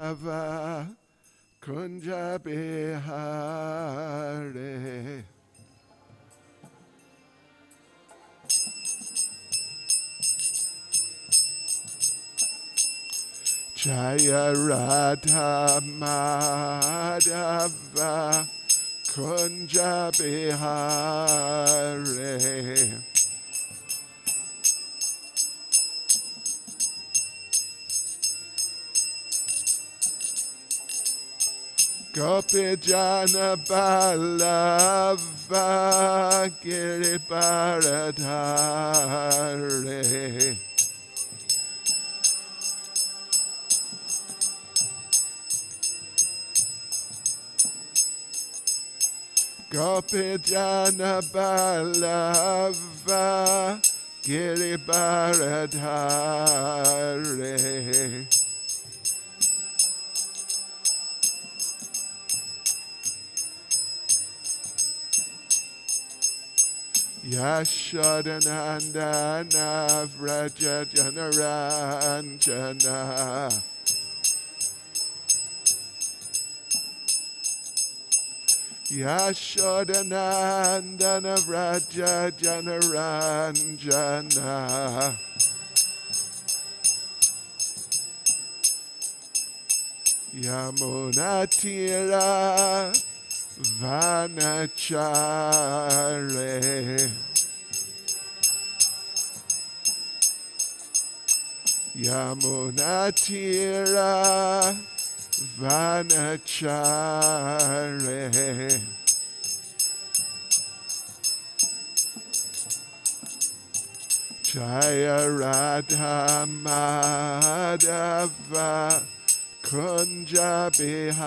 Ava Kunja Bihare Jaya Radha Madhava Kunja Bihare Gopi Jana Balava Giribaradhare Gopi Jana Balava Giribaradhare Yashodanandana Vraja Janaranjana Yashodanandana Vraja Janaranjana Yamunatira Vanachare Yamunatira Vanachare Jaya Radha Madhava Kunja Bihare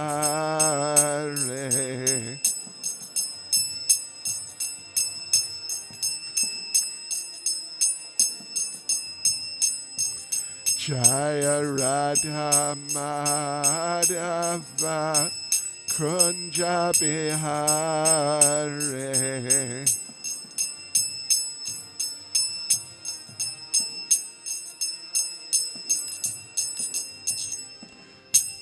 Jaya Radha Madhava Kunja Bihare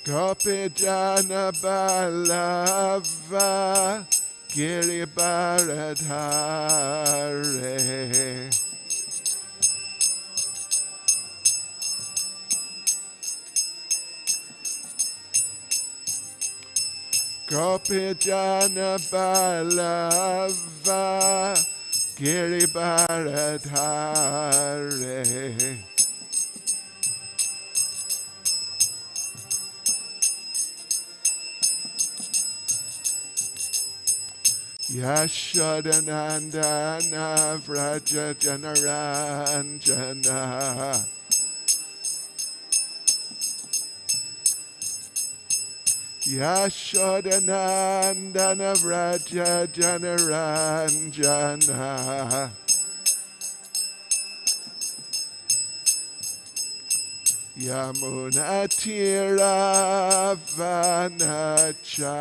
Gopi Jana Balava Giribaradhare Gopi Jana Balava Giribaradhare Yashodanandana Vraja Janaranjana Yashodanandana Vraja Janaranjana Yamunatira Vanachare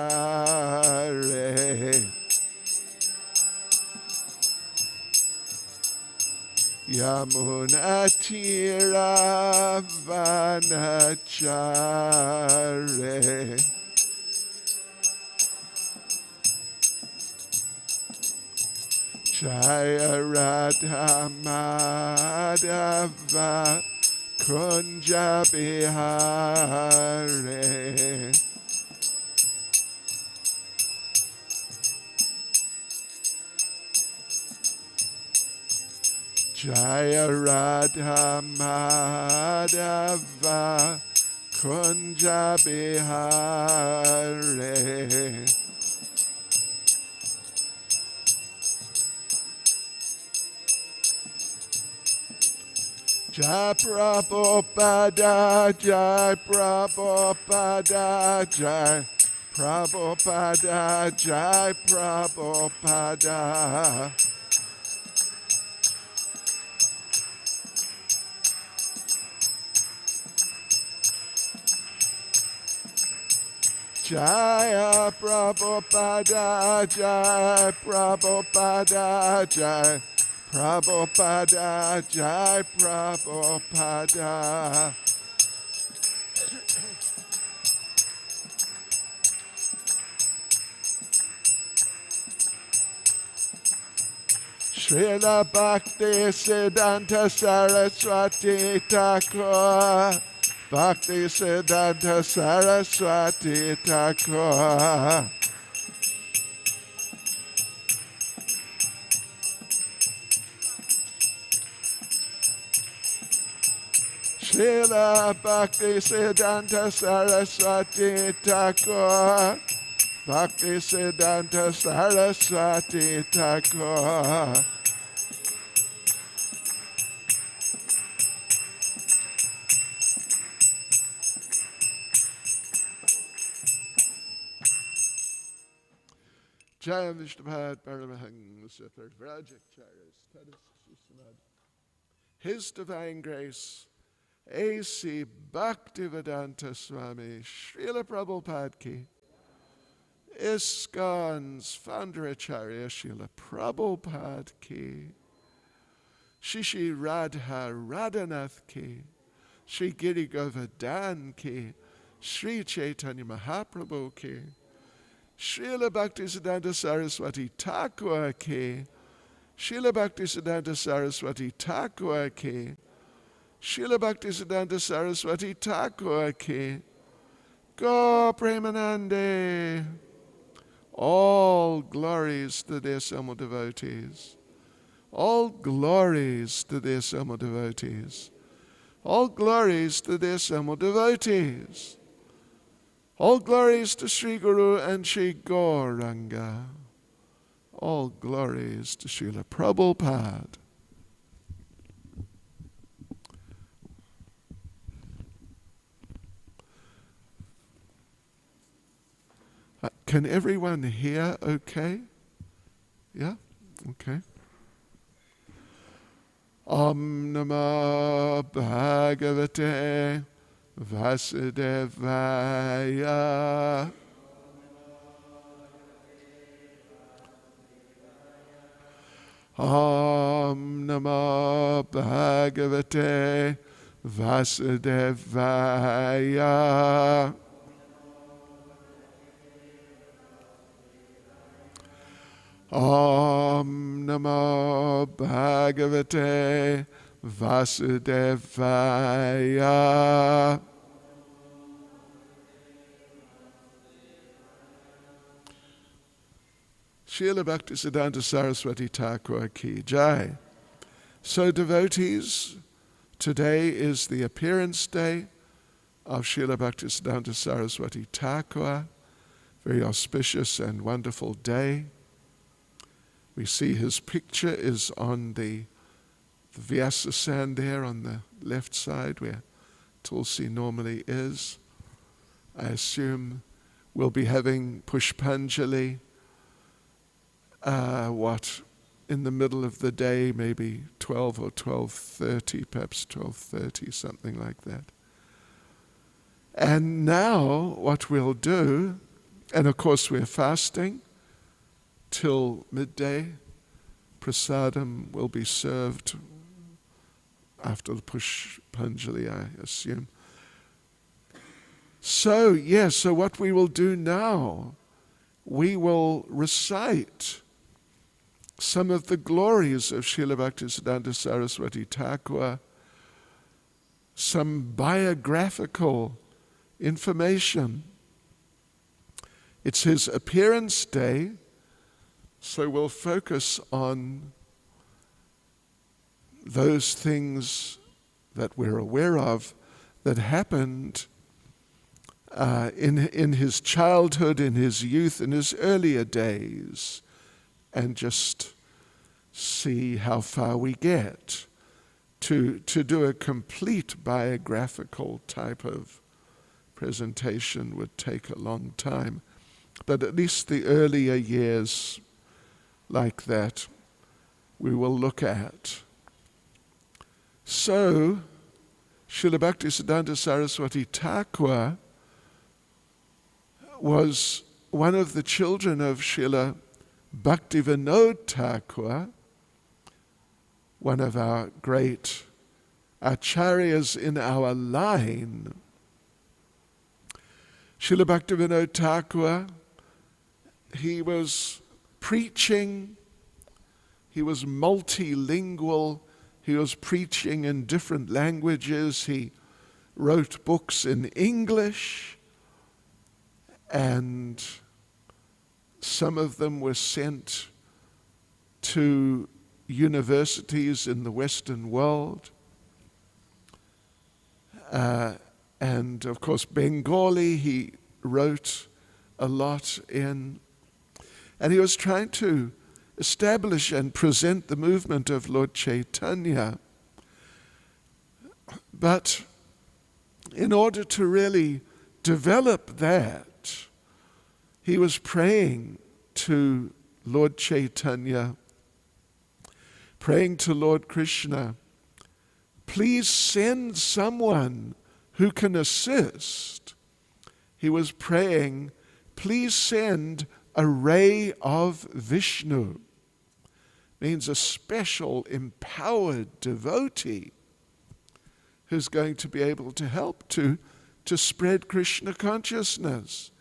Yamunatira Vanachare Jaya Radha Madhava Kunja Bihare Jaya Radha Madhava Kunja Bihare Jai Prabhupada, Jai Prabhupada, Jai Prabhupada, Jai Prabhupada. Jaya Prabhupada, Jai Prabhupada, Jai Prabhupada, Jai Prabhupada. Srila Bhaktisiddhanta Saraswati Thakur, Bhaktisiddhanta Saraswati Thakur. Srila Bhaktisiddhanta Saraswati Thakur, Bhaktisiddhanta Saraswati Thakur. Jayam Vishnupad Paramahang Sipar Vrajacharyas Tadashisamad. His Divine Grace, A.C. Bhaktivedanta Swami Srila Prabhupada Ki, ISKCON's founder Acharya Srila Prabhupada Ki, Shishi Radha Radhanath Ki, Sri Giri Govardhan Ki, Sri Chaitanya Mahaprabhu Ki, Srila Bhaktisiddhanta Saraswati Thakur Ki, Srila Bhaktisiddhanta Saraswati Thakur Ki, Srila Bhaktisiddhanta Saraswati Thakur Ki, Go Premanande. All glories to their Sama devotees. All glories to their Sama devotees. All glories to their Sama devotees. All glories to Sri Guru and Sri Gauranga. All glories to Srila Prabhupada. Can everyone hear okay? Yeah? Okay. Om Namo Bhagavate Vasudevaya. Om Namo Bhagavate Vasudevaya. Om Namo Bhagavate Vasudevaya. Srila Bhaktisiddhanta Saraswati Thakur Ki Jai. So devotees, today is the appearance day of Srila Bhaktisiddhanta Saraswati Thakur. Very auspicious and wonderful day. We see his picture is on the Vyasa sand there on the left side where Tulsi normally is. I assume we'll be having Pushpanjali in the middle of the day, maybe 12 or 12:30, perhaps 12:30, something like that. And now what we'll do, and of course we're fasting till midday. Prasadam will be served after the Pushpanjali, I assume. So what we will do now, we will recite some of the glories of Srila Bhaktisiddhanta Saraswati Thakur, some biographical information. It's his appearance day, so we'll focus on those things that we're aware of that happened in his childhood, in his youth, in his earlier days, and just see how far we get. To do a complete biographical type of presentation would take a long time, but at least the earlier years like that we will look at. So, Srila Bhaktisiddhanta Saraswati Thakur was one of the children of Srila Bhaktivinoda Thakur, one of our great acharyas in our line. Srila Bhaktivinoda Thakur, he was preaching He was multilingual. He was preaching in different languages. He wrote books in English, and some of them were sent to universities in the Western world. And of course, Bengali he wrote a lot in. And he was trying to establish and present the movement of Lord Chaitanya. But in order to really develop that, he was praying to Lord Chaitanya, praying to Lord Krishna, please send someone who can assist. He was praying, please send a ray of Vishnu. Means a special, empowered devotee who's going to be able to help to spread Krishna consciousness.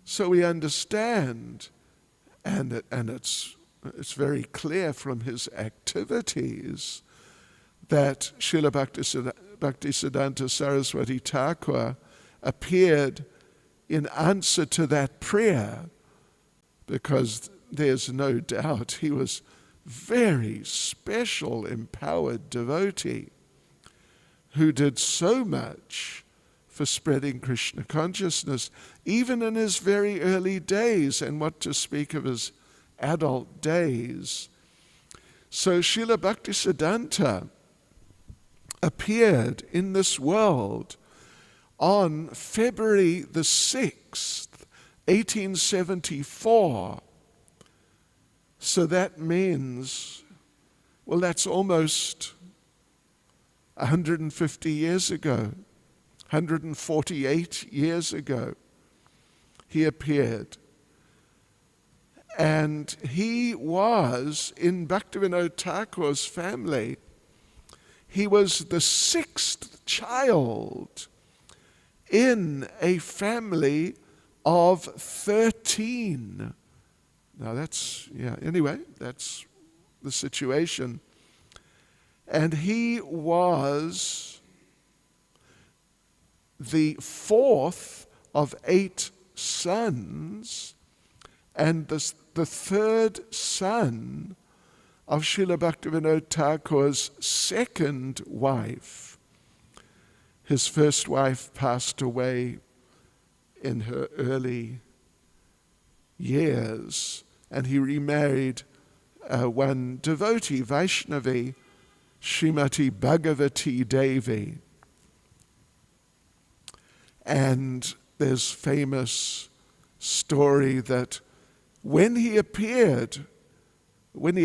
So we understand, and it's very clear from his activities, that Srila Bhaktisiddhanta Saraswati Thakur appeared in answer to that prayer, because there's no doubt he was very special, empowered devotee who did so much for spreading Krishna consciousness, even in his very early days, and what to speak of his adult days. So Srila Bhaktisiddhanta appeared in this world on February the 6th, 1874. So that means, well, that's almost 150 years ago, 148 years ago, he appeared. And he was, in Bhaktivinoda Thakur's family, he was the 6th child in a family of 13. Now anyway, that's the situation. And he was the 4th of 8 sons, and the 3rd son of Srila Bhaktivinoda Thakur's 2nd wife. His first wife passed away in her early years, and he remarried one devotee, Vaishnavi, Srimati Bhagavati Devi. And there's famous story that when he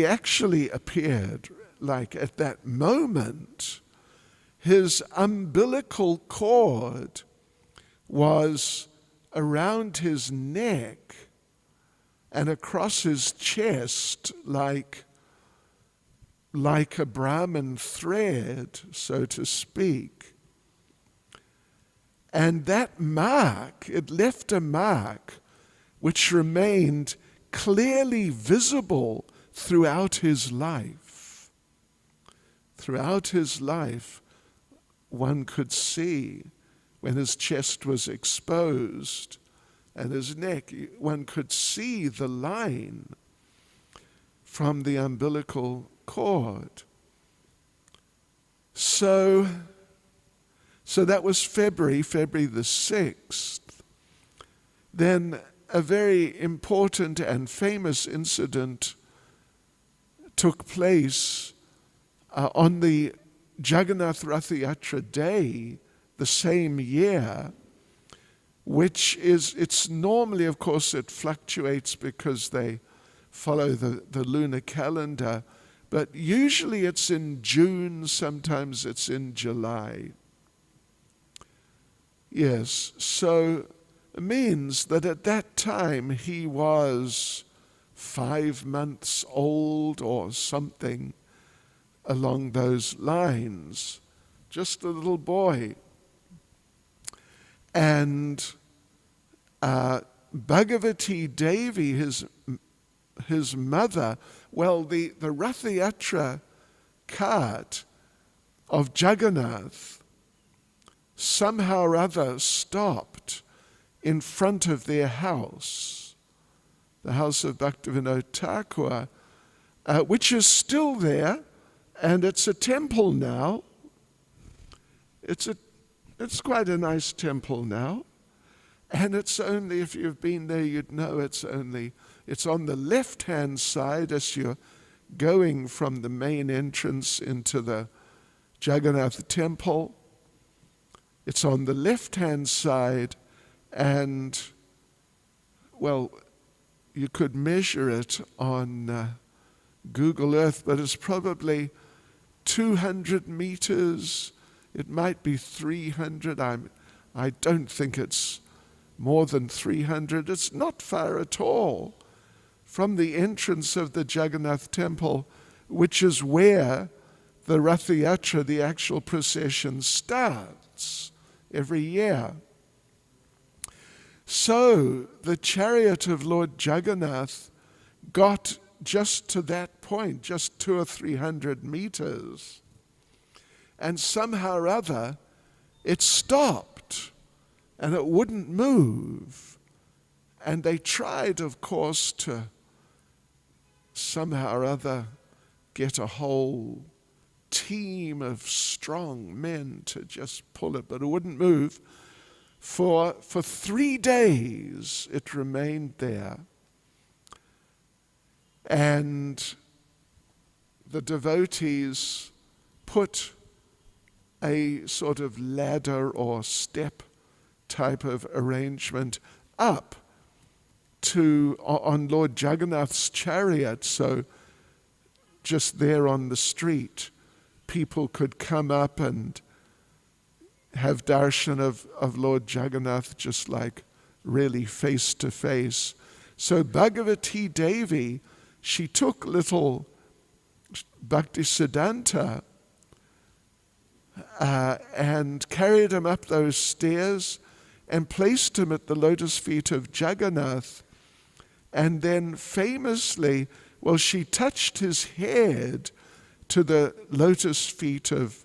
actually appeared, like at that moment, his umbilical cord was around his neck and across his chest like a Brahmin thread, so to speak. And that mark, it left a mark which remained clearly visible throughout his life. Throughout his life, one could see when his chest was exposed and his neck, one could see the line from the umbilical cord. So that was February the 6th. Then a very important and famous incident took place on the Jagannath Rathatra day the same year, it's normally, of course, it fluctuates because they follow the lunar calendar, but usually it's in June, sometimes it's in July. Yes, so it means that at that time he was 5 months old or something along those lines, just a little boy. And Bhagavati Devi, his mother, well, the Rathatra cart of Jagannath somehow or other stopped in front of their house, the house of Bhaktivinoda Thakur, which is still there, and it's a temple now. It's quite a nice temple now. And it's only, if you've been there, you'd know it's on the left-hand side as you're going from the main entrance into the Jagannath temple. It's on the left-hand side, and, well, you could measure it on Google Earth, but it's probably 200 meters. It might be 300. I don't think it's more than 300. It's not far at all from the entrance of the Jagannath temple, which is where the Rathatra, the actual procession, starts every year. So the chariot of Lord Jagannath got just to that point, just 200 or 300 meters, and somehow or other it stopped and it wouldn't move. And they tried, of course, to somehow or other get a whole team of strong men to just pull it, but it wouldn't move. For 3 days it remained there. And the devotees put a sort of ladder or step type of arrangement up on Lord Jagannath's chariot, so just there on the street people could come up and have darshan of Lord Jagannath, just like really face to face. So Bhagavati Devi, she took little Bhaktisiddhanta and carried him up those stairs and placed him at the lotus feet of Jagannath. And then famously, well, she touched his head to the lotus feet of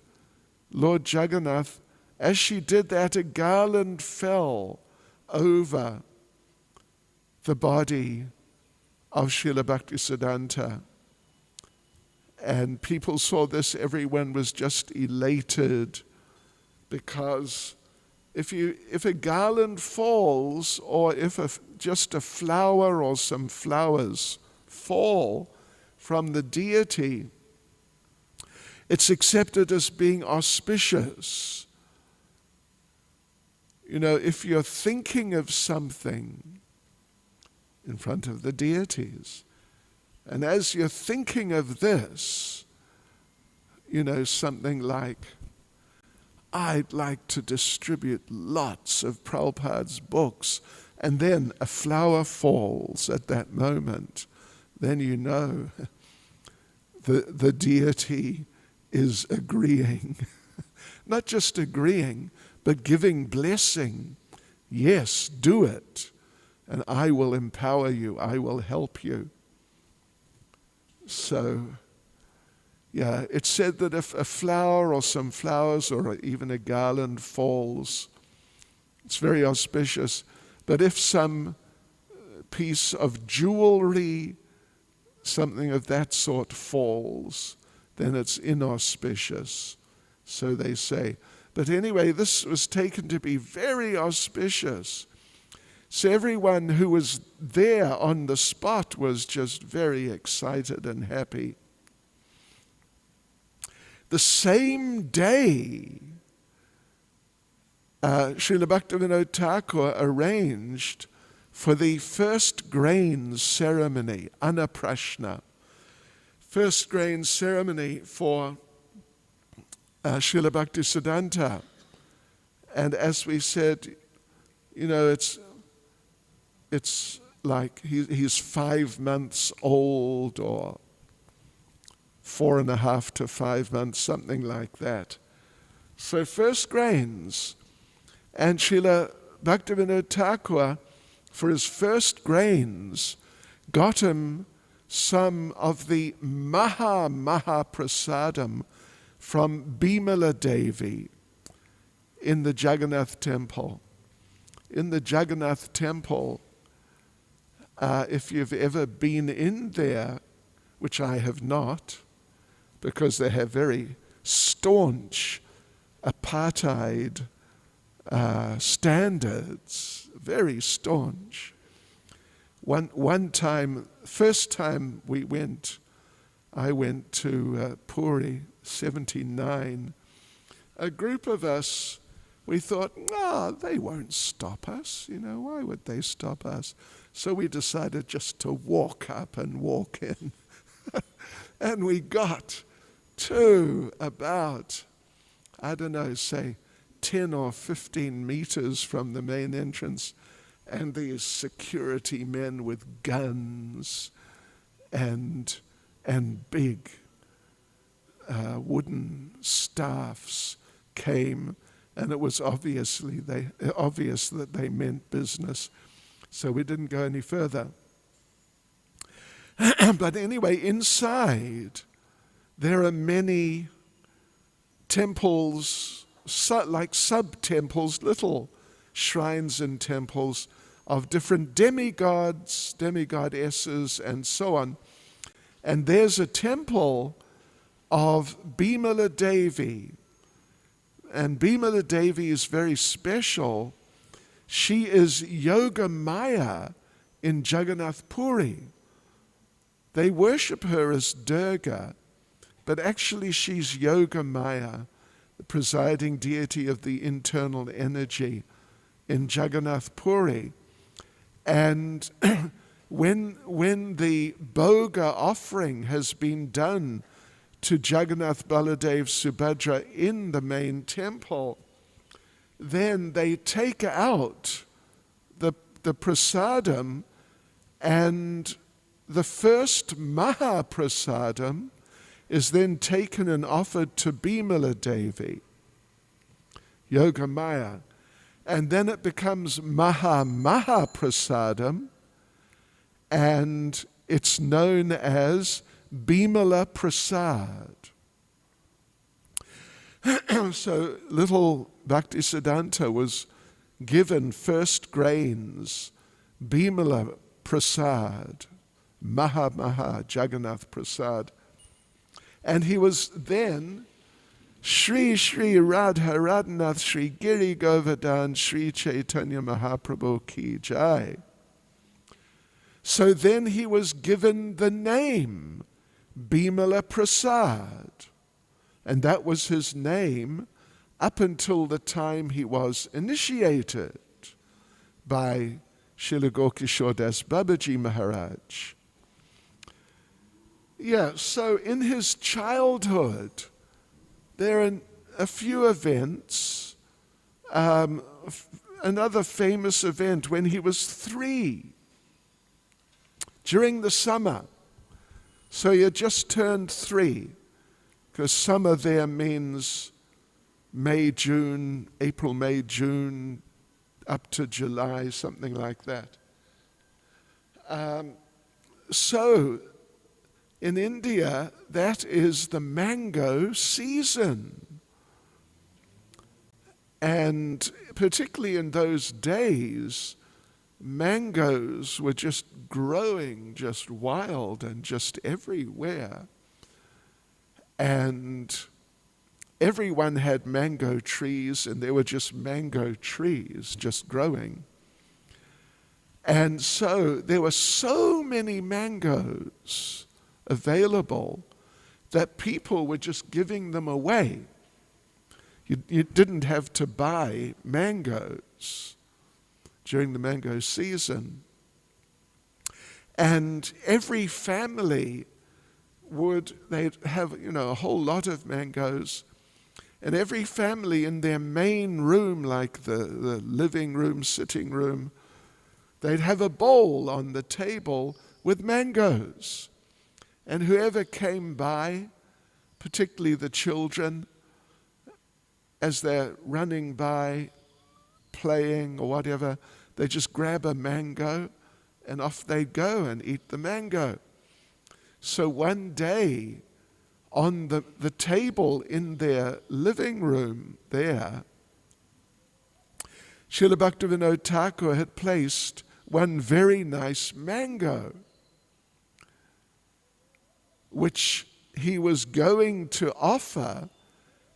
Lord Jagannath. As she did that, a garland fell over the body of Srila Bhaktisiddhanta. And people saw this, everyone was just elated, because if a garland falls, or if just a flower or some flowers fall from the deity, it's accepted as being auspicious. You know, if you're thinking of something in front of the deities, and as you're thinking of this, you know, something like, I'd like to distribute lots of Prabhupada's books, and then a flower falls at that moment, then you know the deity is agreeing. Not just agreeing, but giving blessing. Yes, do it, and I will empower you, I will help you. So, yeah, it's said that if a flower or some flowers or even a garland falls, it's very auspicious. But if some piece of jewelry, something of that sort falls, then it's inauspicious, so they say. But anyway, this was taken to be very auspicious. So everyone who was there on the spot was just very excited and happy. The same day, Srila Bhaktivinoda Thakur arranged for the first grain ceremony, Annaprashna, first grain ceremony for Srila Bhaktisiddhanta. And as we said, you know, it's like he's 5 months old, or 4.5 to 5 months, something like that. So first grains. And Srila Bhaktivinoda Thakur, for his first grains, got him some of the Maha Prasadam from Bimala Devi in the Jagannath temple. In the Jagannath temple, if you've ever been in there, which I have not, because they have very staunch apartheid standards, very staunch. One time, first time I went to Puri, 79. A group of us, we thought, they won't stop us. Why would they stop us? So we decided just to walk up and walk in. And we got to about, say 10 or 15 meters from the main entrance, and these security men with guns and big wooden staffs came, and it was obvious that they meant business. So we didn't go any further. But anyway, inside there are many temples, like sub-temples, little shrines and temples of different demigods, demigodesses, and so on. And there's a temple of Bimala Devi. And Bimala Devi is very special. She is Yoga Maya in Jagannath Puri. They worship her as Durga, but actually she's Yoga Maya, the presiding deity of the internal energy in Jagannath Puri. And when the Bhoga offering has been done to Jagannath Baladev Subhadra in the main temple, then they take out the prasadam, and the first Maha Prasadam is then taken and offered to Bimala Devi, Yoga Maya. And then it becomes Maha Prasadam, and it's known as Bimala Prasad. So little Bhaktisiddhanta was given first grains, Bimala Prasad, Maha Jagannath Prasad. And he was then Shri Radha Radhanath Shri Giri Govardhan Shri Chaitanya Mahaprabhu Ki Jai. So then he was given the name Bimala Prasad. And that was his name up until the time he was initiated by Srila Gokishore Das Babaji Maharaj. Yeah, so in his childhood, there are a few events. Another famous event when he was 3, during the summer. So he had just turned 3, because summer there means May, June, April, May, June, up to July, something like that. So in India, that is the mango season. And particularly in those days, mangoes were just growing just wild and just everywhere. And everyone had mango trees, and there were just mango trees just growing. And so there were so many mangoes available that people were just giving them away. You didn't have to buy mangoes during the mango season. And every family they'd have, a whole lot of mangoes. And every family in their main room, like the living room, sitting room, they'd have a bowl on the table with mangoes. And whoever came by, particularly the children, as they're running by, playing or whatever, they just grab a mango and off they go and eat the mango. So one day, on the table in their living room there, Srila Bhaktivinoda Thakur had placed one very nice mango, which he was going to offer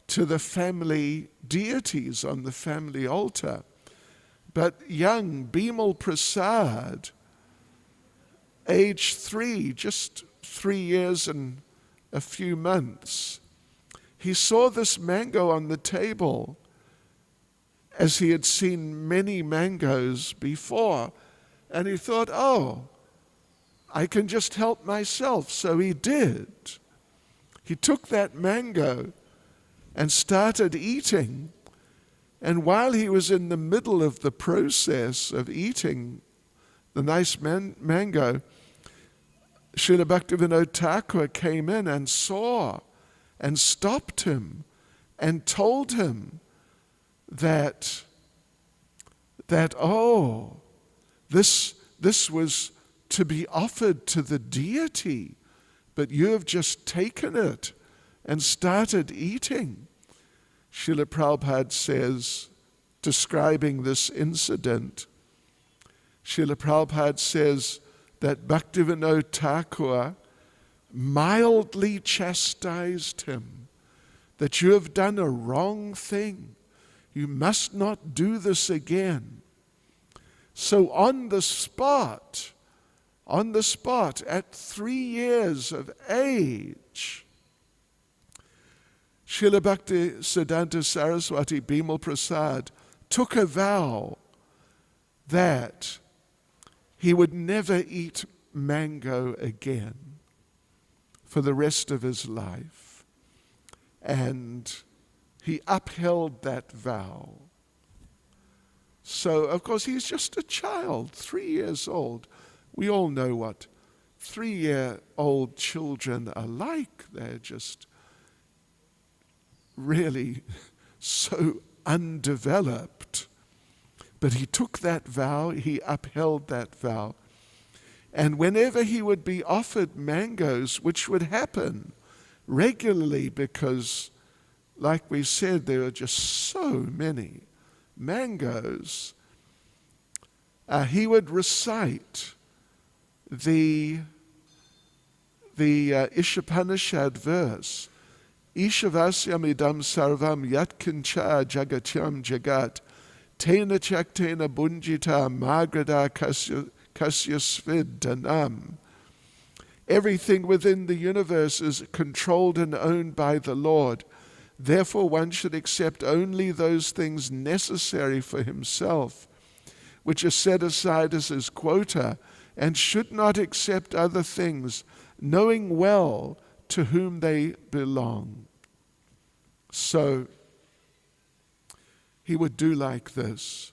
to the family deities on the family altar. But young Bimal Prasad, age 3, just 3 years and a few months, he saw this mango on the table as he had seen many mangoes before. And he thought, oh, I can just help myself. So he did. He took that mango and started eating. And while he was in the middle of the process of eating the nice mango, Srila Bhaktivinoda Thakur came in and saw and stopped him and told him that this was to be offered to the deity, but you have just taken it and started eating. Srila Prabhupada says, describing this incident, Srila Prabhupada says that Bhaktivinoda Thakur mildly chastised him, that you have done a wrong thing. You must not do this again. So on the spot, at 3 years of age, Srila Bhaktisiddhanta Saraswati Bimal Prasad took a vow that he would never eat mango again for the rest of his life. And he upheld that vow. So, of course, he's just a child, 3 years old. We all know what 3-year-old children are like. They're just really so undeveloped. But he took that vow, he upheld that vow. And whenever he would be offered mangoes, which would happen regularly because, like we said, there are just so many mangoes, he would recite the Ishopanishad verse, Ishavasyam idam sarvam yatkincha jagatyam jagat tena chaktena bunjita magrada kasyasvid danam. Everything within the universe is controlled and owned by the Lord. Therefore, one should accept only those things necessary for himself, which are set aside as his quota, and should not accept other things, knowing well to whom they belong. So he would do like this,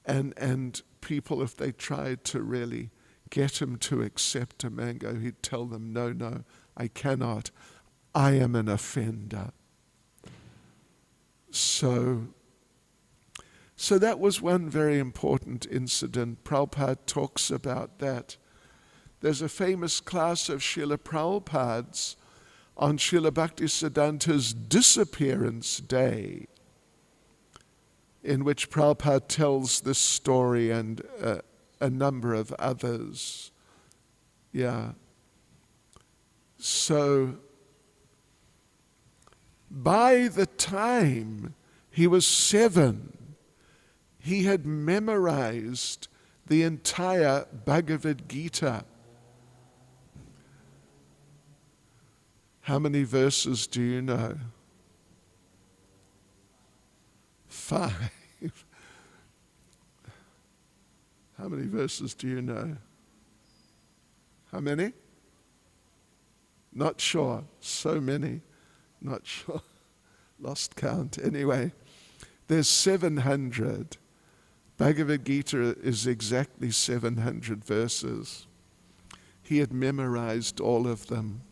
and people, if they tried to really get him to accept a mango, he'd tell them, no, I cannot. I am an offender. So that was one very important incident. Prabhupada talks about that. There's a famous class of Srila Prabhupada's on Srila Bhaktisiddhanta's disappearance day, in which Prabhupada tells this story and a number of others. Yeah. So by the time he was 7, he had memorized the entire Bhagavad Gita. How many verses do you know? 5. How many verses do you know? How many? Not sure. So many. Not sure. Lost count. Anyway, there's 700. Bhagavad Gita is exactly 700 verses. He had memorized all of them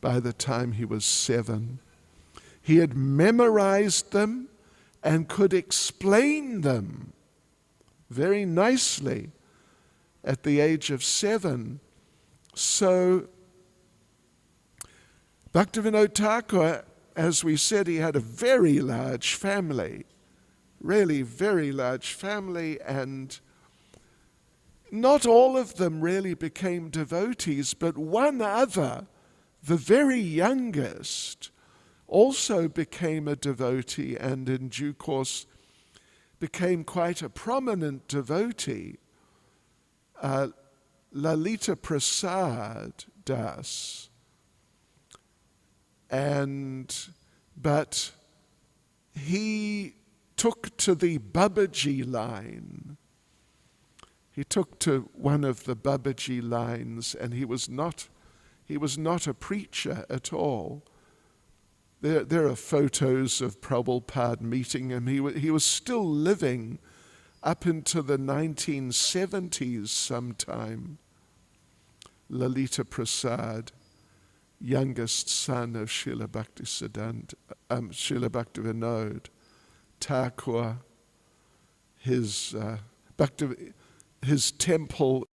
by the time he was 7. He had memorized them and could explain them very nicely at the age of 7. So Bhaktivinoda Thakur, as we said, he had a very large family, really very large family, and not all of them really became devotees, but one other, the very youngest, also became a devotee and in due course became quite a prominent devotee, Lalita Prasad Das. But he took to the Babaji line. He took to one of the Babaji lines, and he was not a preacher at all. There are photos of Prabhupada meeting him. He was still living up into the 1970s sometime. Lalita Prasad, youngest son of Srila Bhaktivinoda Thakur, his temple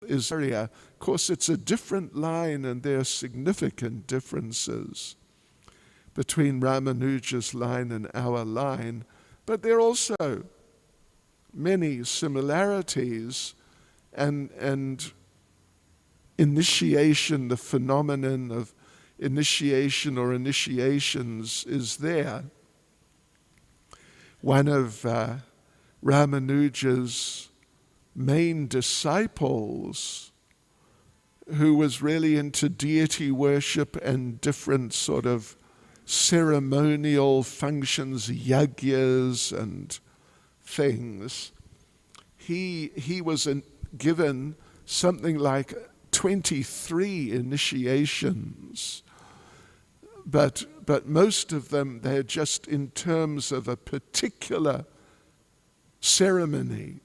is area. Of course, it's a different line, and there are significant differences between Ramanuja's line and our line, but there are also many similarities, and initiation, the phenomenon of initiation or initiations is there. One of Ramanuja's main disciples, who was really into deity worship and different sort of ceremonial functions, yagyas and things, he was given something like 23 initiations, but most of them, they're just in terms of a particular ceremony.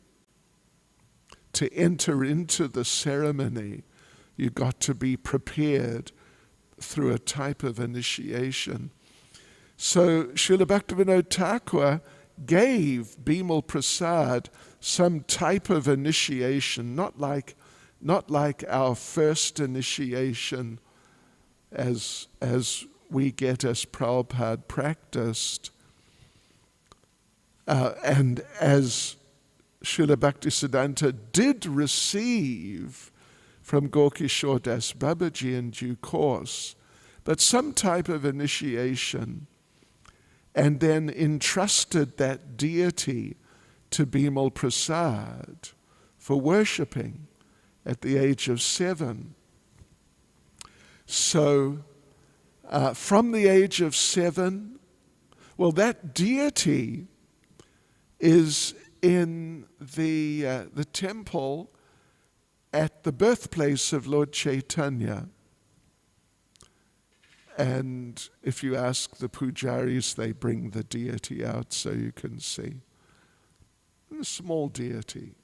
To enter into the ceremony, you got to be prepared through a type of initiation. So Srila Bhaktivinoda Thakur gave Bimal Prasad some type of initiation, not like our first initiation as we get as Prabhupada practiced, and as Srila Bhaktisiddhanta did receive from Gokishore Das Babaji in due course, but some type of initiation, and then entrusted that deity to Bimal Prasad for worshipping at the age of 7. So from the age of 7, well, that deity is in the temple at the birthplace of Lord Chaitanya. And if you ask the pujaris, they bring the deity out so you can see. A small deity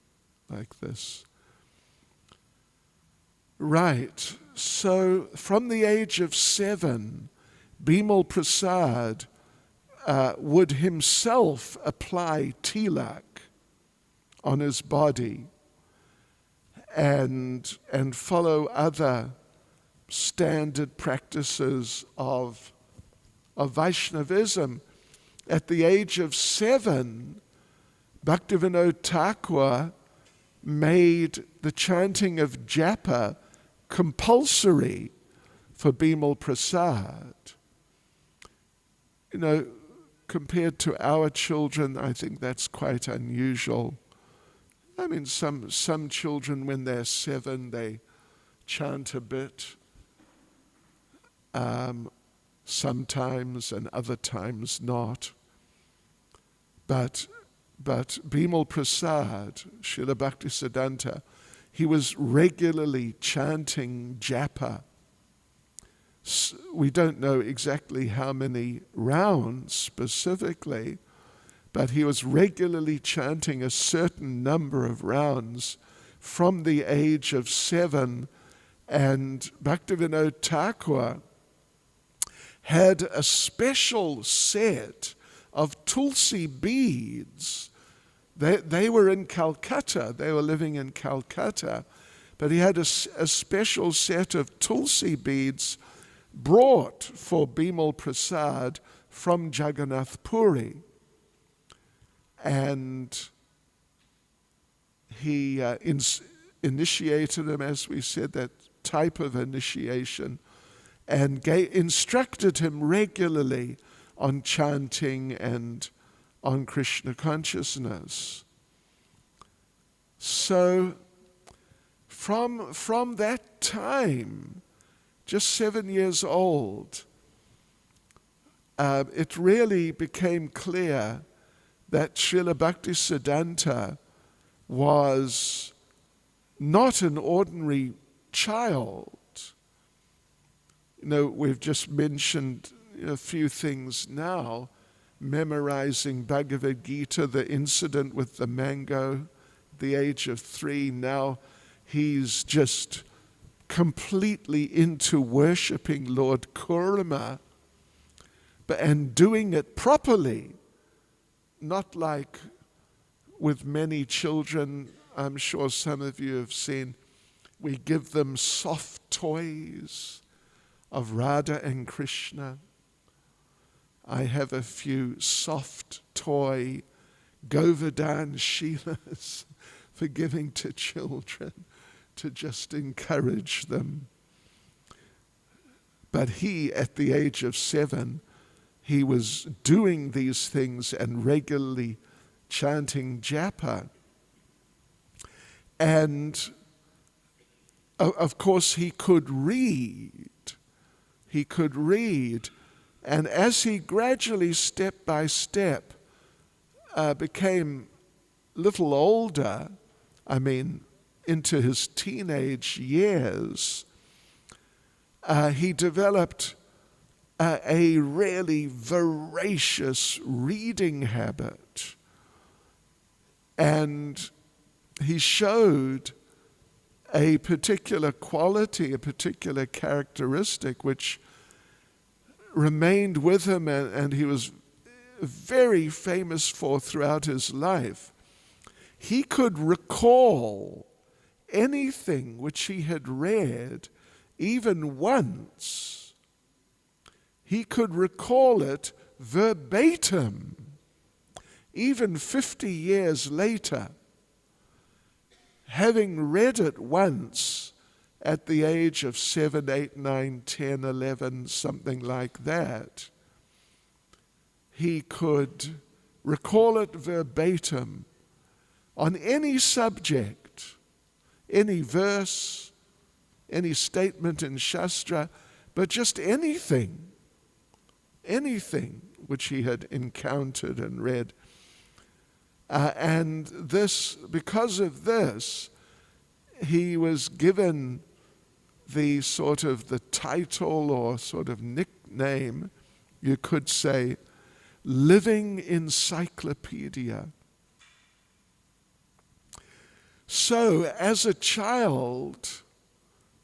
like this. Right, so from the age of 7, Bimal Prasad would himself apply tilak on his body and follow other standard practices of Vaishnavism. At the age of 7, Bhaktivinoda Thakur made the chanting of japa compulsory for Bimal Prasad. You know, compared to our children, I think that's quite unusual. I mean, some children, when they're 7, they chant a bit, sometimes, and other times not. But Bimal Prasad, Srila Bhaktisiddhanta, he was regularly chanting japa. We don't know exactly how many rounds specifically, but he was regularly chanting a certain number of rounds from the age of 7, and Bhaktivinoda Thakur had a special set of Tulsi beads. They were in Calcutta, they were living in Calcutta, but he had a special set of Tulsi beads brought for Bimal Prasad from Jagannath Puri. And he initiated him, as we said, that type of initiation, and instructed him regularly on chanting and on Krishna consciousness. So from that time, just 7 years old, it really became clear that Srila Bhaktisiddhanta was not an ordinary child. You know, we've just mentioned a few things now, memorizing Bhagavad Gita, the incident with the mango, the age of 3. Now he's just completely into worshipping Lord Kurma, and doing it properly, not like with many children. I'm sure some of you have seen, we give them soft toys of Radha and Krishna. I have a few soft toy Govardhan Shilas for giving to children to just encourage them. But he, at the age of 7, he was doing these things and regularly chanting japa. And of course he could read. He could read. And as he gradually, step by step, became a little older, into his teenage years, he developed a really voracious reading habit. And he showed a particular quality, a particular characteristic, which remained with him, and he was very famous for throughout his life. He could recall anything which he had read even once. He could recall it verbatim, even 50 years later, having read it once at the age of 7, 8, 9, 10, 11, something like that. He could recall it verbatim on any subject, any verse, any statement in Shastra, but just anything which he had encountered and read. And this, because of this, he was given the title or sort of nickname, you could say, living encyclopedia. So, as a child,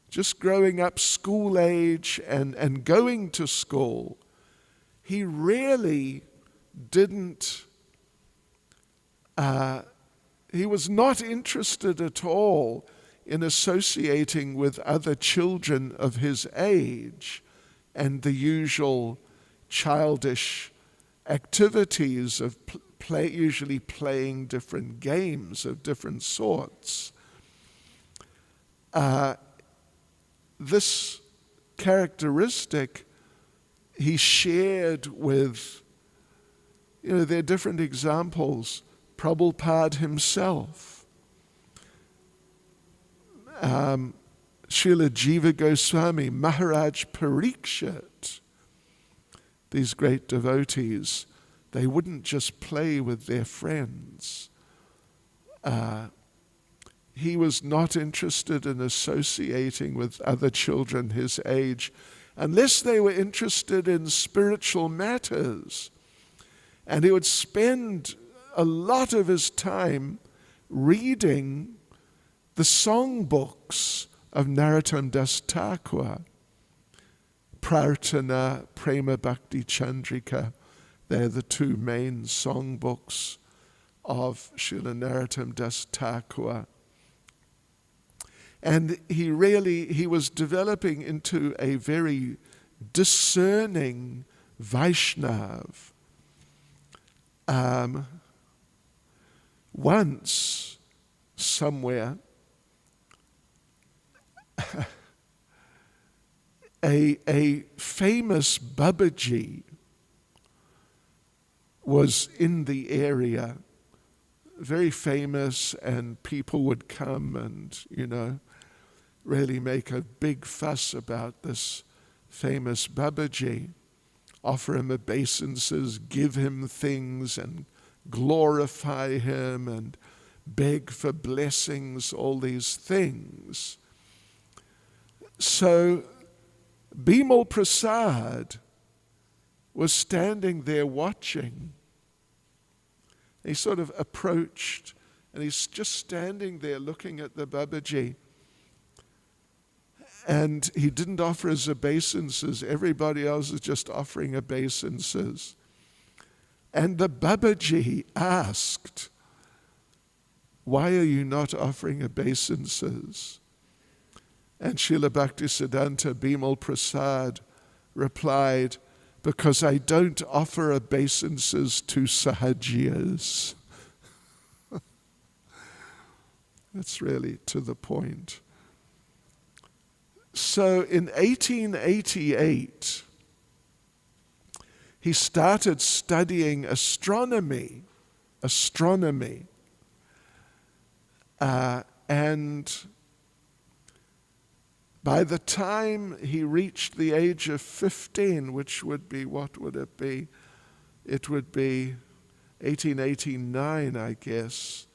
just growing up school age and going to school, he really didn't, he was not interested at all in associating with other children of his age and the usual childish activities of usually playing different games of different sorts. This characteristic he shared with, there are different examples. Prabhupada himself, Srila Jiva Goswami, Maharaj Parikshit, these great devotees, they wouldn't just play with their friends. He was not interested in associating with other children his age unless they were interested in spiritual matters. And he would spend a lot of his time reading the songbooks of Narottam Das Thakur, Prarthana, Prema Bhakti Chandrika. They're the two main songbooks of Srila Narottam Das Thakur. And he was developing into a very discerning Vaishnav. Once, somewhere, a famous Babaji was in the area, very famous, and people would come and, really make a big fuss about this famous Babaji, offer him obeisances, give him things, and glorify him, and beg for blessings, all these things. So Bimal Prasad was standing there watching. He sort of approached, and he's just standing there looking at the Babaji. And he didn't offer his obeisances. Everybody else is just offering obeisances. And the Babaji asked, "Why are you not offering obeisances?" And Srila Bhaktisiddhanta Bimal Prasad replied, "Because I don't offer obeisances to sahajiyas." That's really to the point. So in 1888, he started studying astronomy. And by the time he reached the age of 15, which would be, what would it be? It would be 1889, I guess.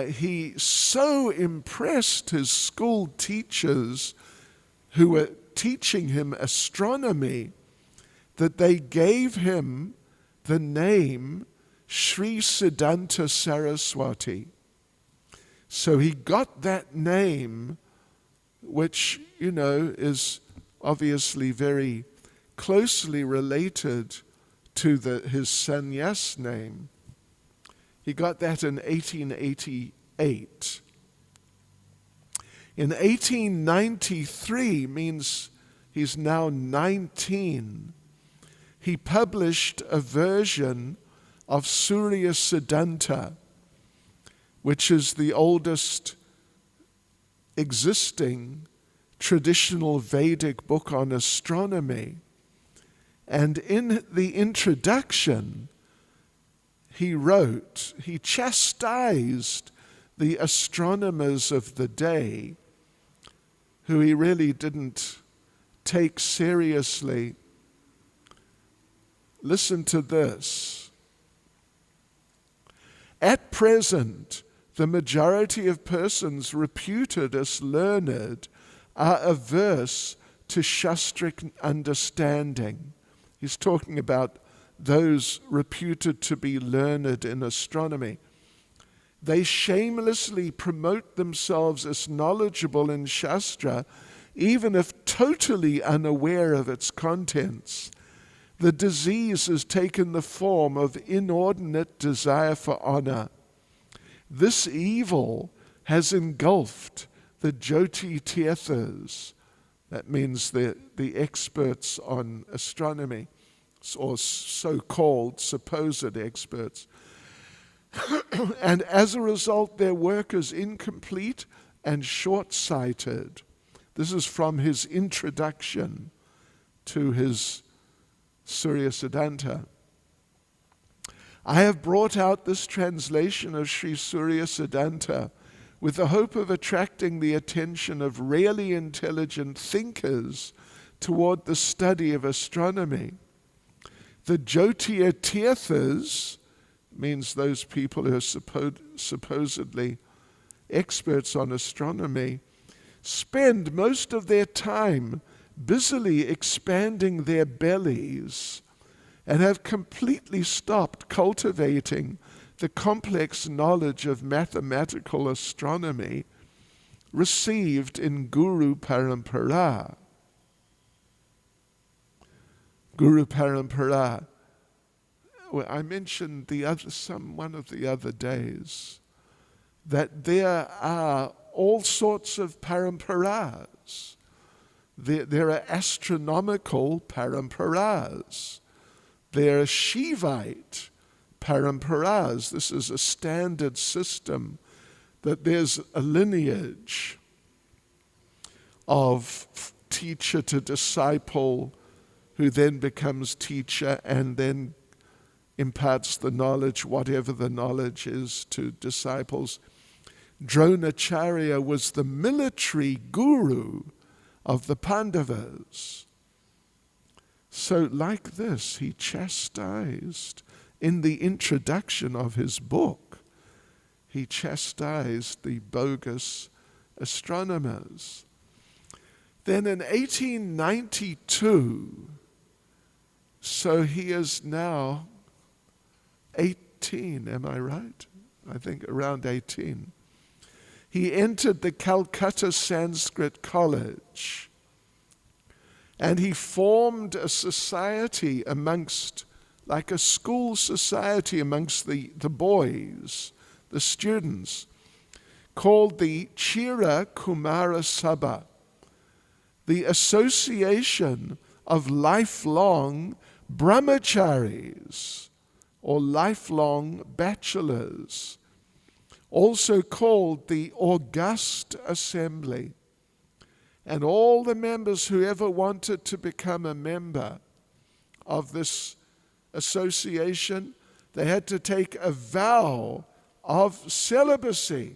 He so impressed his school teachers who were teaching him astronomy that they gave him the name Sri Siddhanta Saraswati. So he got that name, which, is obviously very closely related to his sannyas name. He got that in 1888. In 1893, means he's now 19, he published a version of Surya Siddhanta, which is the oldest existing traditional Vedic book on astronomy. And in the introduction, he chastised the astronomers of the day, who he really didn't take seriously. Listen to this. At present, the majority of persons reputed as learned are averse to Shastric understanding. He's talking about those reputed to be learned in astronomy. They shamelessly promote themselves as knowledgeable in Shastra, even if totally unaware of its contents. The disease has taken the form of inordinate desire for honor. This evil has engulfed the Jyoti Tirthas, that means the experts on astronomy, or so-called supposed experts. And as a result, their work is incomplete and short-sighted. This is from his introduction to his Surya Siddhanta. I have brought out this translation of Sri Surya Siddhanta with the hope of attracting the attention of really intelligent thinkers toward the study of astronomy. The Jyotiya Tirthas, means those people who are supposedly experts on astronomy, spend most of their time busily expanding their bellies and have completely stopped cultivating the complex knowledge of mathematical astronomy received in Guru Parampara. Guru Parampara. Well, I mentioned one of the other days that there are all sorts of paramparas. There are astronomical paramparas. There are Shivite paramparas. This is a standard system, that there's a lineage of teacher to disciple, who then becomes teacher and then imparts the knowledge, whatever the knowledge is, to disciples. Dronacharya was the military guru of the Pandavas. So like this, he chastised, in the introduction of his book, he chastised the bogus astronomers. Then in 1892, so he is now 18, am I right? I think around 18. He entered the Calcutta Sanskrit College, and he formed a society amongst, like a school society amongst the boys, the students, called the Chira Kumara Sabha, the Association of Lifelong Brahmacharis, or lifelong bachelors, also called the August Assembly. And all the members who ever wanted to become a member of this association, they had to take a vow of celibacy,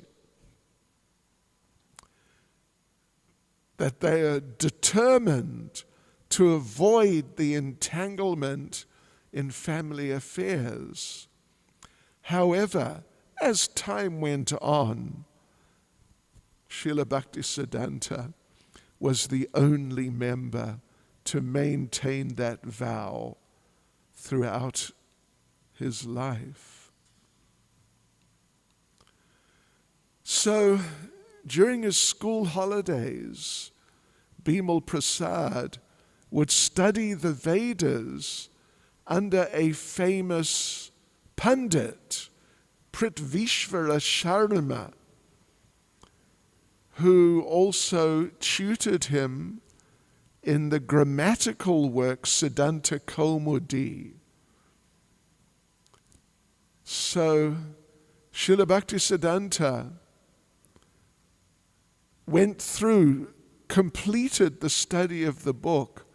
that they are determined to avoid the entanglement in family affairs. However, as time went on, Srila Bhaktisiddhanta was the only member to maintain that vow throughout his life. So, during his school holidays, Bimal Prasad would study the Vedas under a famous Pandit, Prithvishvara Sharma, who also tutored him in the grammatical work Siddhanta Kaumudi. So, Srila Bhaktisiddhanta completed the study of the book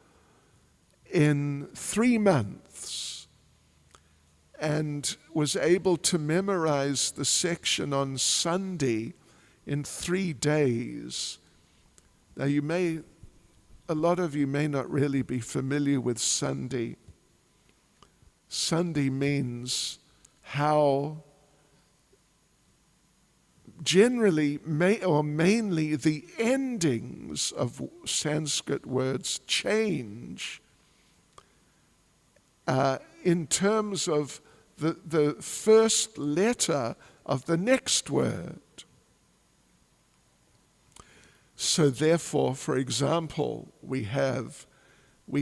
in 3 months. and was able to memorize the section on Sunday in 3 days. Now a lot of you may not really be familiar with Sunday. Sunday means how generally, mainly the endings of Sanskrit words change in terms of the first letter of the next word. So therefore, for example, we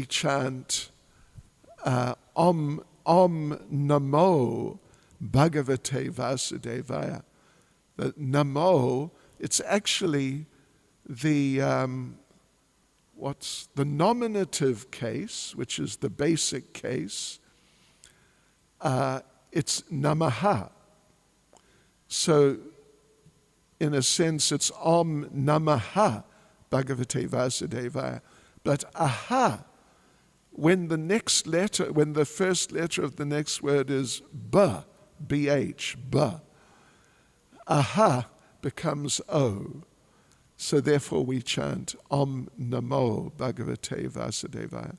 chant Om Namo Bhagavate Vasudevaya. The Namo, it's actually the nominative case, which is the basic case. It's Namaha. So, in a sense, it's Om Namaha Bhagavate Vasudevaya. But Aha, when the first letter of the next word is Ba, B-H, Ba, Aha becomes O. So therefore we chant Om Namo Bhagavate Vasudevaya.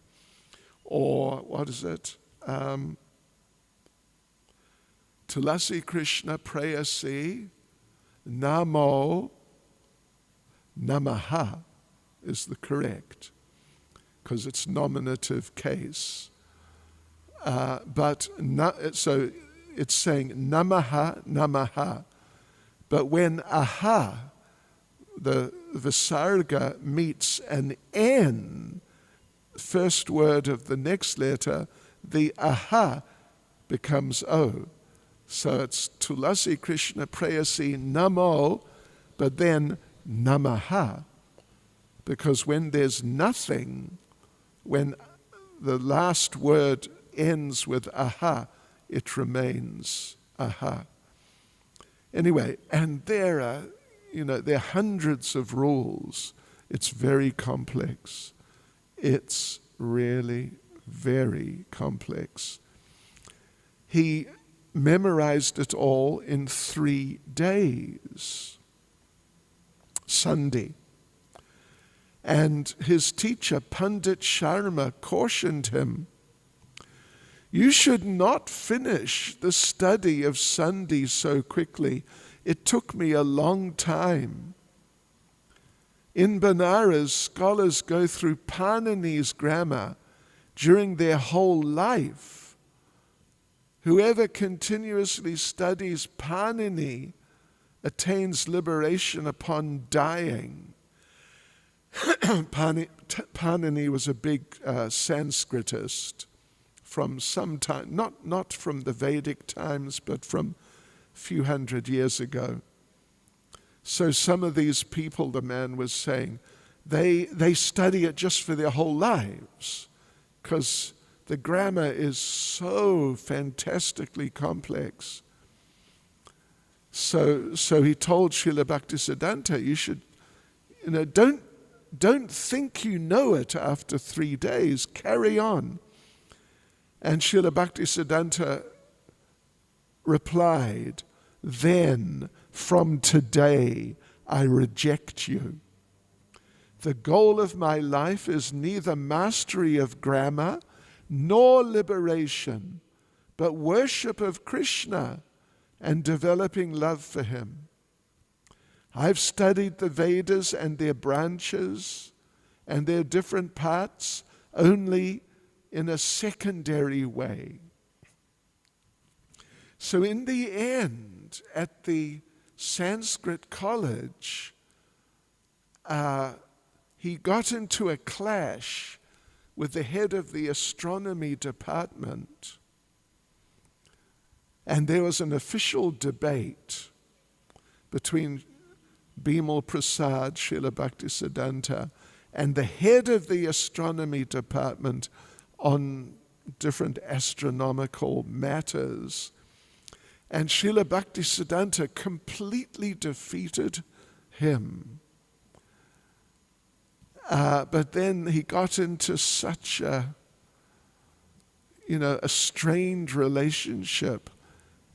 Or, what is it? Tulsi Krishna Prayasi Namo Namaha is the correct, because it's nominative case. So it's saying Namaha, Namaha. But when Aha, the Visarga, meets an N, first word of the next letter, the Aha becomes O. So it's Tulsi Krishna Prayasi Namo, but then Namaha. Because when there's nothing, when the last word ends with Aha, it remains Aha. Anyway, and there are hundreds of rules. It's very complex. It's really very complex. He memorized it all in 3 days. Sunday. And his teacher, Pandit Sharma, cautioned him, "You should not finish the study of Sunday so quickly. It took me a long time. In Benares, scholars go through Panini's grammar during their whole life. Whoever continuously studies Panini attains liberation upon dying." Panini was a big Sanskritist from some time, not from the Vedic times, but from a few hundred years ago. So some of these people, the man was saying, they study it just for their whole lives, because the grammar is so fantastically complex. So he told Srila Bhaktisiddhanta, you should, don't think you know it after 3 days. Carry on. And Srila Bhaktisiddhanta replied, "Then, from today, I reject you. The goal of my life is neither mastery of grammar nor liberation, but worship of Krishna and developing love for him. I've studied the Vedas and their branches and their different parts only in a secondary way." So in the end, at the Sanskrit college, he got into a clash with the head of the astronomy department. And there was an official debate between Bimal Prasad, Srila Bhaktisiddhanta, and the head of the astronomy department on different astronomical matters. And Srila Bhaktisiddhanta completely defeated him. But then he got into such a, a strained relationship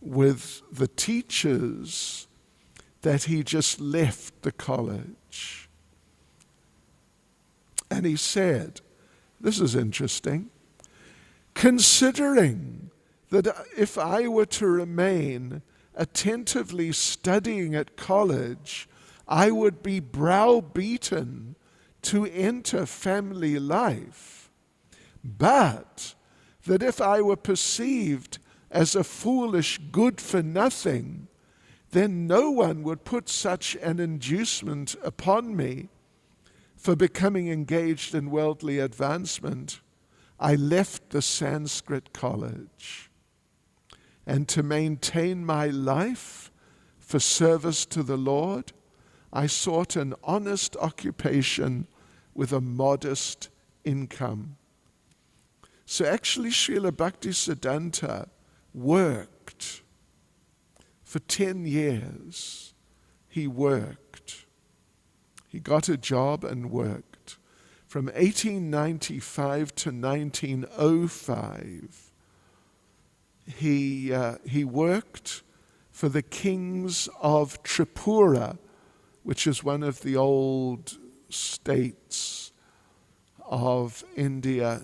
with the teachers that he just left the college. And he said, this is interesting, considering that if I were to remain attentively studying at college, I would be browbeaten to enter family life, but that if I were perceived as a foolish good-for-nothing, then no one would put such an inducement upon me for becoming engaged in worldly advancement. I left the Sanskrit college, and to maintain my life for service to the Lord, I sought an honest occupation with a modest income. So actually Srila Bhaktisiddhanta worked for 10 years. He worked. He got a job and worked. From 1895 to 1905, he worked for the kings of Tripura, which is one of the old states of India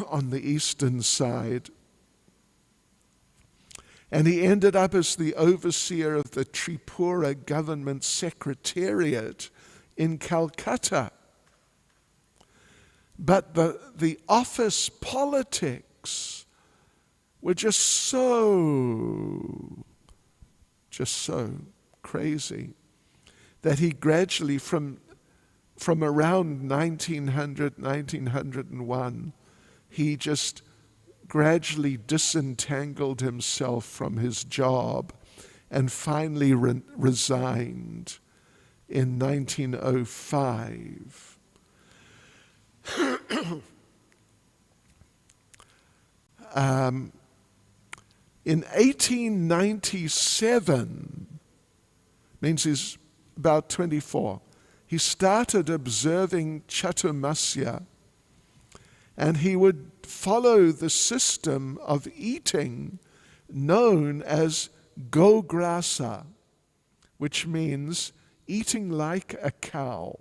on the eastern side. And he ended up as the overseer of the Tripura government secretariat in Calcutta. But the office politics were just so crazy that he gradually, from around 1900, 1901, he just gradually disentangled himself from his job and finally resigned in 1905. In 1897, means he's about 24, he started observing Chaturmasya, and he would follow the system of eating known as Gograsa, which means eating like a cow,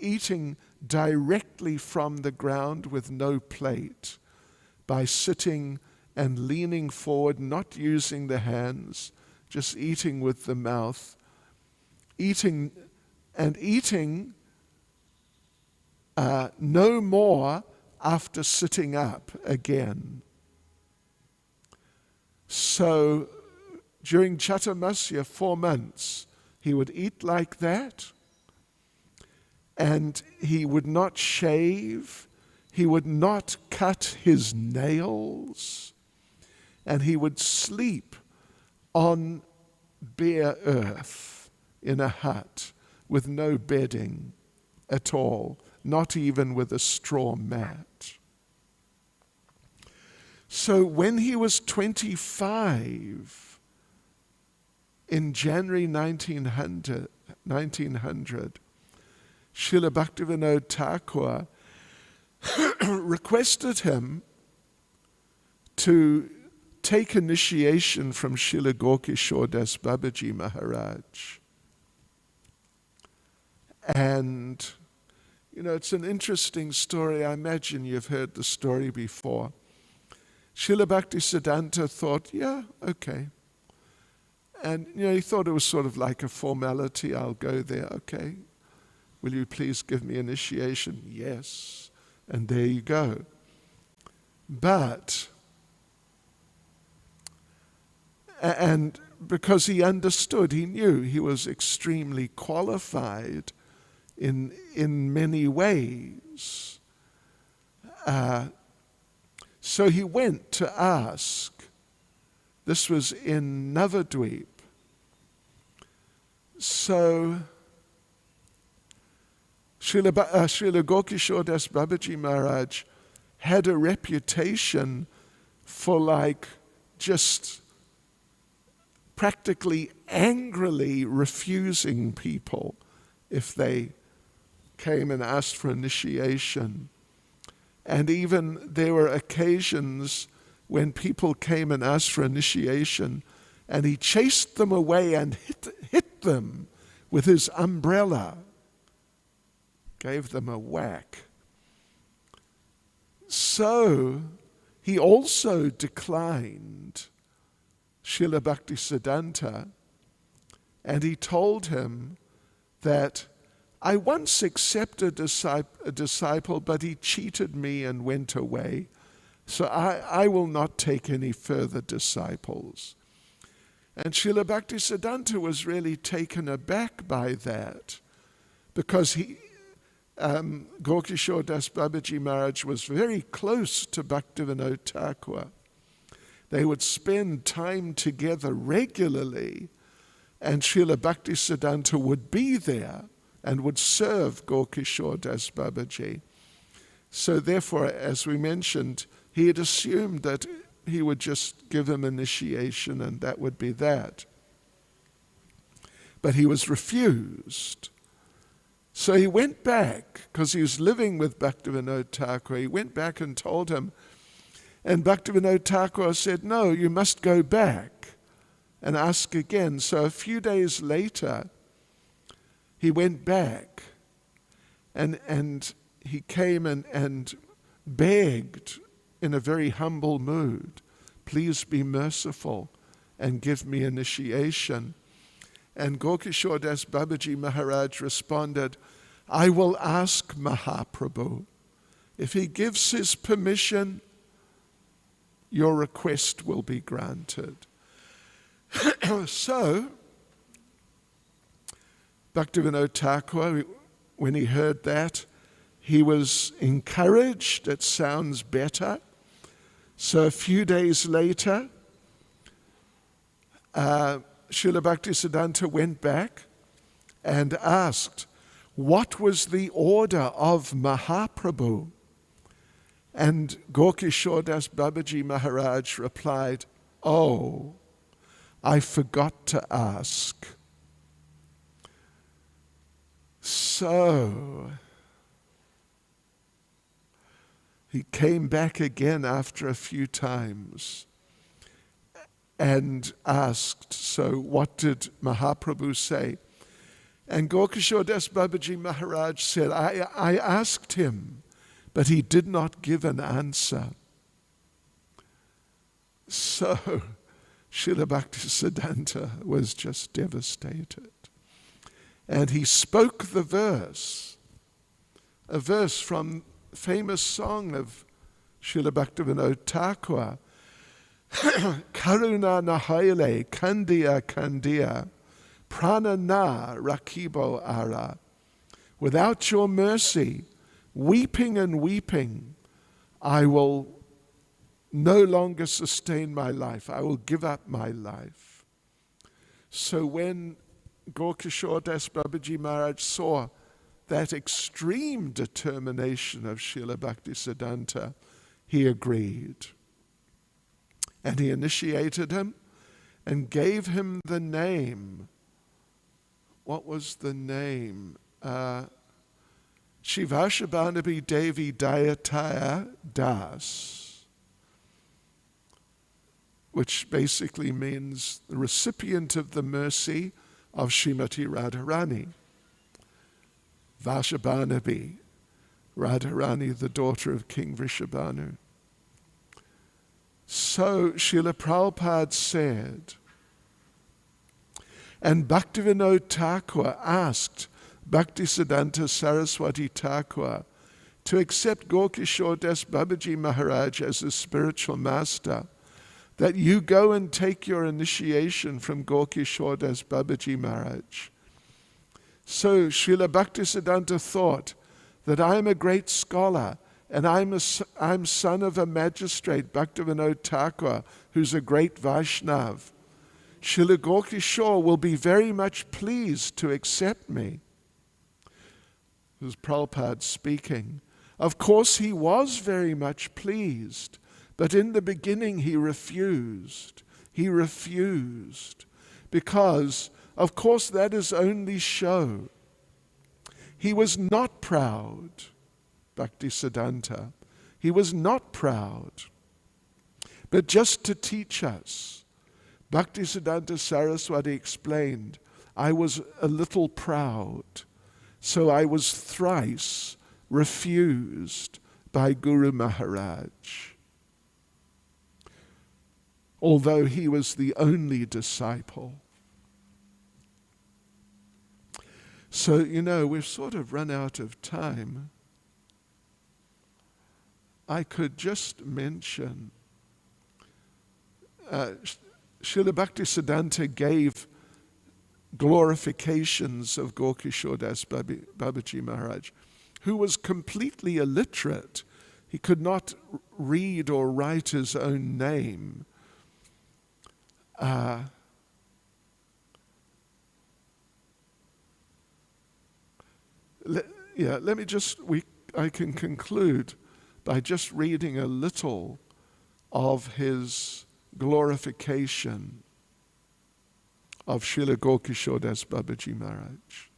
eating directly from the ground with no plate, by sitting and leaning forward, not using the hands, just eating with the mouth, eating no more after sitting up again. So during Chaturmasya, 4 months, he would eat like that, and he would not shave, he would not cut his nails, and he would sleep on bare earth in a hut with no bedding at all, not even with a straw mat. So when he was 25, in January 1900, Srila Bhaktivinoda Thakur requested him to take initiation from Srila Gaurkishore Das Babaji Maharaj. And, it's an interesting story. I imagine you've heard the story before. Srila Bhaktisiddhanta thought, yeah, okay. And, he thought it was sort of like a formality. I'll go there, okay. Will you please give me initiation? Yes. And there you go. But, and because he understood, he knew he was extremely qualified in many ways. So he went to ask. This was in Navadvip. So Srila Gaurkishore Das Babaji Maharaj had a reputation for just practically angrily refusing people if they came and asked for initiation. And even there were occasions when people came and asked for initiation, and he chased them away and hit them with his umbrella, gave them a whack. So he also declined Srila Bhaktisiddhanta, and he told him that I once accepted a disciple, but he cheated me and went away. So I will not take any further disciples. And Srila Bhaktisiddhanta was really taken aback by that, because Gaurkishore Das Babaji Maharaj was very close to Bhaktivinoda Thakur. They would spend time together regularly, and Srila Bhaktisiddhanta would be there and would serve Gaurkishore Das Babaji. So therefore, as we mentioned, he had assumed that he would just give him initiation and that would be that. But he was refused. So he went back, because he was living with Bhaktivinoda Thakur. He went back and told him, and Bhaktivinoda Thakur said, no, you must go back and ask again. So a few days later, he went back and he came and begged in a very humble mood, please be merciful and give me initiation. And Gaurkishore Das Babaji Maharaj responded, I will ask Mahaprabhu. If he gives his permission, your request will be granted. So, Bhaktivinoda Thakur, when he heard that, he was encouraged. It sounds better. So a few days later, Srila Bhaktisiddhanta went back and asked, what was the order of Mahaprabhu? And Gaurkishore Das Babaji Maharaj replied, oh, I forgot to ask. So he came back again after a few times and asked, so what did Mahaprabhu say? And Gaurkishore Das Babaji Maharaj said, I asked him, but he did not give an answer. So Srila Bhaktisiddhanta was just devastated. And he spoke the verse, a verse from the famous song of Srila Bhaktivinoda Thakur, Karuna nahaile kandiya kandiya, prana na rakibo ara. Without your mercy, weeping and weeping, I will no longer sustain my life. I will give up my life. So when Gaurkishore Das Babaji Maharaj saw that extreme determination of Srila Bhaktisiddhanta, he agreed. And he initiated him and gave him the name. What was the name? Shivashabhanabi Devi Dayataya Das, which basically means the recipient of the mercy of Srimati Radharani. Vashabhanabi, Radharani, the daughter of King Vrishabhanu. So Srila Prabhupada said, and Bhaktivinoda Thakur asked Bhaktisiddhanta Saraswati Thakur to accept Gaurkishore Das Babaji Maharaj as a spiritual master, that you go and take your initiation from Gaurkishore Das Babaji Maharaj. So Srila Bhaktisiddhanta thought that I am a great scholar and I'm son of a magistrate, Bhaktivinoda Thakur, who's a great Vaishnav. Srila Gaurkishore will be very much pleased to accept me. This is Prabhupada speaking. Of course he was very much pleased, but in the beginning he refused. He refused because, of course, that is only show. He was not proud, Bhaktisiddhanta. He was not proud. But just to teach us, Bhaktisiddhanta Saraswati explained, I was a little proud, so I was thrice refused by Guru Maharaj. Although he was the only disciple. So, we've sort of run out of time. I could just mention, Srila Bhaktisiddhanta gave glorifications of Gaurkishore Das Babaji Maharaj, who was completely illiterate. He could not read or write his own name. I can conclude by just reading a little of his glorification of Srila Gaurkishore Das Babaji Maharaj.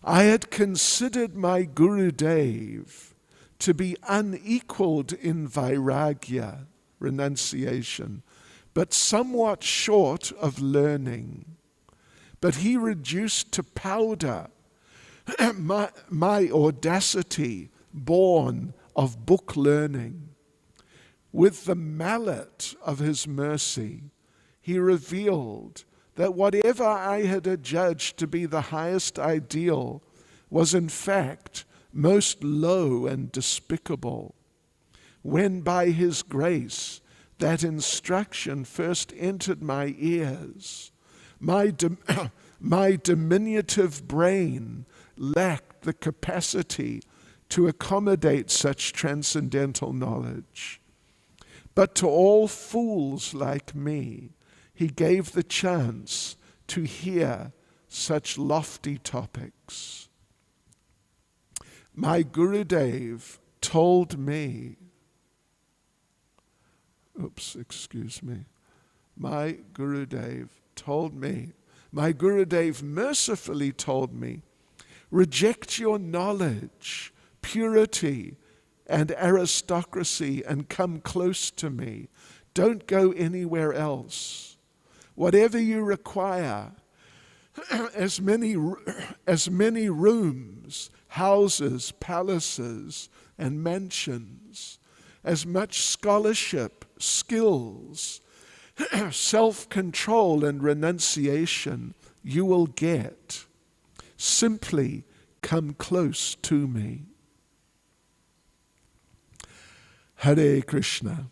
I had considered my Gurudev to be unequaled in vairagya, renunciation, but somewhat short of learning. But he reduced to powder my audacity born of book learning. With the mallet of his mercy, he revealed that whatever I had adjudged to be the highest ideal was in fact most low and despicable. When by his grace that instruction first entered my ears, my diminutive brain lacked the capacity to accommodate such transcendental knowledge. But to all fools like me, he gave the chance to hear such lofty topics. My Gurudev told me, my Gurudev mercifully told me, reject your knowledge, purity, and aristocracy and come close to me. Don't go anywhere else. Whatever you require, as many rooms, houses, palaces, and mansions, as much scholarship, skills, self-control, and renunciation you will get. Simply come close to me. Hare Krishna.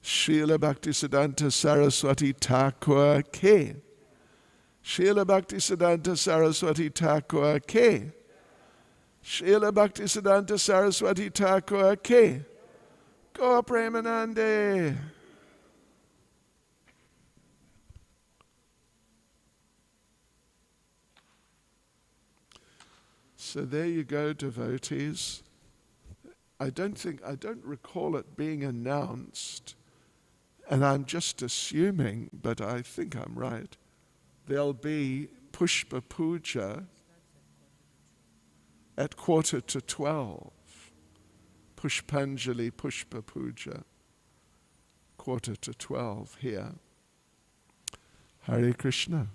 Srila Bhaktisiddhanta Saraswati Thakur ke. Srila Bhaktisiddhanta Saraswati Thakur ke. Srila Bhaktisiddhanta Saraswati Thakur ke. Gaur Premanande. So there you go, devotees. I don't recall it being announced, and I'm just assuming, but I think I'm right. There'll be Pushpa Puja at 11:45. Pushpanjali Pushpa Puja, 11:45 here. Hare Krishna.